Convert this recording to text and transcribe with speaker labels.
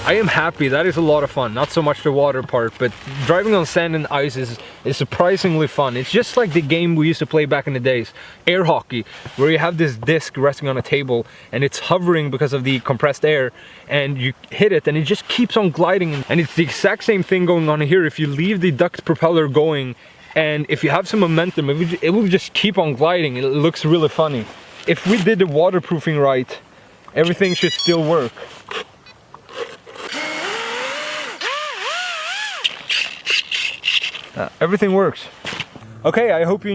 Speaker 1: I am happy. That is a lot of fun. Not so much the water part, but driving on sand and ice is surprisingly fun. It's just like the game we used to play back in the days, air hockey, where you have this disc resting on a table and it's hovering because of the compressed air, and you hit it and it just keeps on gliding. And it's the exact same thing going on here. If you leave the duct propeller going and if you have some momentum, it will just keep on gliding. It looks really funny. If we did the waterproofing right, everything should still work. Everything works. Okay, I hope you